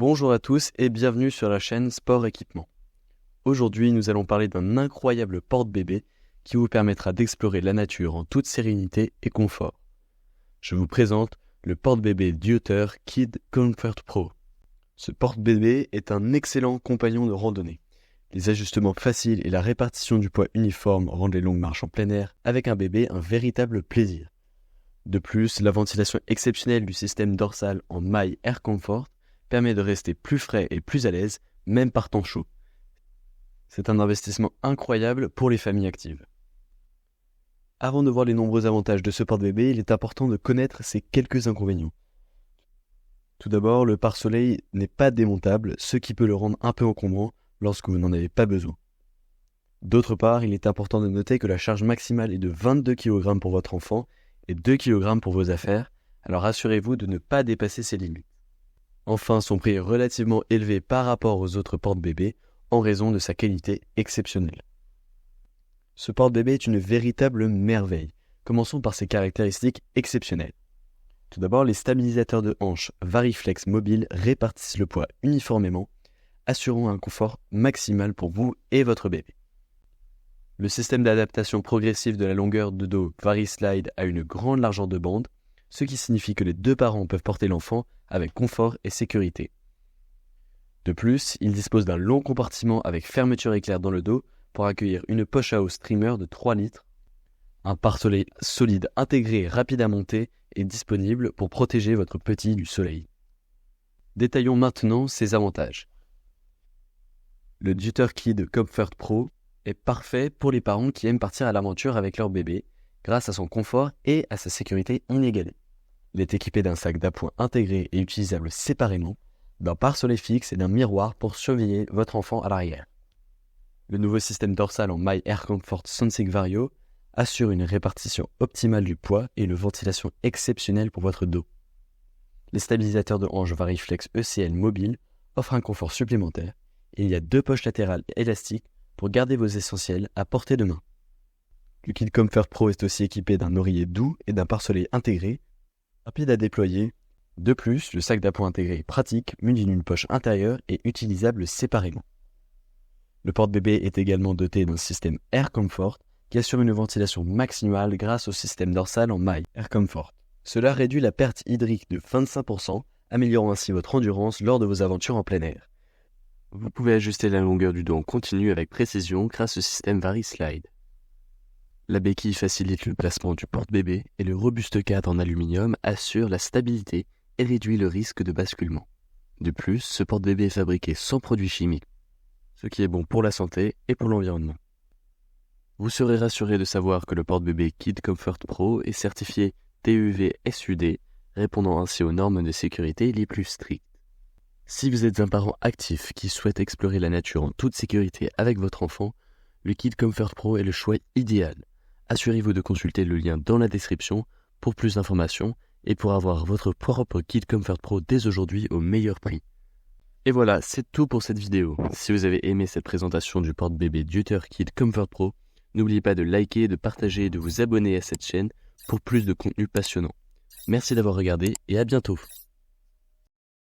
Bonjour à tous et bienvenue sur la chaîne Sport Équipement. Aujourd'hui, nous allons parler d'un incroyable porte-bébé qui vous permettra d'explorer la nature en toute sérénité et confort. Je vous présente le porte-bébé Deuter Kid Comfort Pro. Ce porte-bébé est un excellent compagnon de randonnée. Les ajustements faciles et la répartition du poids uniforme rendent les longues marches en plein air avec un bébé un véritable plaisir. De plus, la ventilation exceptionnelle du système dorsal en maille Air Comfort permet de rester plus frais et plus à l'aise, même par temps chaud. C'est un investissement incroyable pour les familles actives. Avant de voir les nombreux avantages de ce porte-bébé, il est important de connaître ses quelques inconvénients. Tout d'abord, le pare-soleil n'est pas démontable, ce qui peut le rendre un peu encombrant lorsque vous n'en avez pas besoin. D'autre part, il est important de noter que la charge maximale est de 22 kg pour votre enfant et 2 kg pour vos affaires, alors assurez-vous de ne pas dépasser ces limites. Enfin, son prix est relativement élevé par rapport aux autres porte-bébés en raison de sa qualité exceptionnelle. Ce porte-bébé est une véritable merveille. Commençons par ses caractéristiques exceptionnelles. Tout d'abord, les stabilisateurs de hanches Variflex Mobile répartissent le poids uniformément, assurant un confort maximal pour vous et votre bébé. Le système d'adaptation progressive de la longueur de dos VariSlide a une grande largeur de bande, ce qui signifie que les deux parents peuvent porter l'enfant avec confort et sécurité. De plus, il dispose d'un long compartiment avec fermeture éclair dans le dos pour accueillir une poche à eau streamer de 3 litres. Un pare-soleil solide intégré et rapide à monter est disponible pour protéger votre petit du soleil. Détaillons maintenant ses avantages. Le Deuter Kid Comfort Pro est parfait pour les parents qui aiment partir à l'aventure avec leur bébé grâce à son confort et à sa sécurité inégalée. Il est équipé d'un sac d'appoint intégré et utilisable séparément, d'un pare-soleil fixe et d'un miroir pour surveiller votre enfant à l'arrière. Le nouveau système dorsal en maille Air Comfort Sensing Vario assure une répartition optimale du poids et une ventilation exceptionnelle pour votre dos. Les stabilisateurs de hanches Variflex ECL Mobile offrent un confort supplémentaire et il y a 2 poches latérales élastiques pour garder vos essentiels à portée de main. Le Kid Comfort Pro est aussi équipé d'un oreiller doux et d'un pare-soleil intégré, rapide à déployer. De plus, le sac d'appoint intégré est pratique, muni d'une poche intérieure et utilisable séparément. Le porte-bébé est également doté d'un système Air Comfort qui assure une ventilation maximale grâce au système dorsal en maille Air Comfort. Cela réduit la perte hydrique de 25%, améliorant ainsi votre endurance lors de vos aventures en plein air. Vous pouvez ajuster la longueur du dos en continu avec précision grâce au système VariSlide. La béquille facilite le placement du porte-bébé et le robuste cadre en aluminium assure la stabilité et réduit le risque de basculement. De plus, ce porte-bébé est fabriqué sans produits chimiques, ce qui est bon pour la santé et pour l'environnement. Vous serez rassuré de savoir que le porte-bébé Kid Comfort Pro est certifié TÜV SUD, répondant ainsi aux normes de sécurité les plus strictes. Si vous êtes un parent actif qui souhaite explorer la nature en toute sécurité avec votre enfant, le Kid Comfort Pro est le choix idéal. Assurez-vous de consulter le lien dans la description pour plus d'informations et pour avoir votre propre Kid Comfort Pro dès aujourd'hui au meilleur prix. Et voilà, c'est tout pour cette vidéo. Si vous avez aimé cette présentation du porte-bébé Deuter Kid Comfort Pro, n'oubliez pas de liker, de partager et de vous abonner à cette chaîne pour plus de contenu passionnant. Merci d'avoir regardé et à bientôt.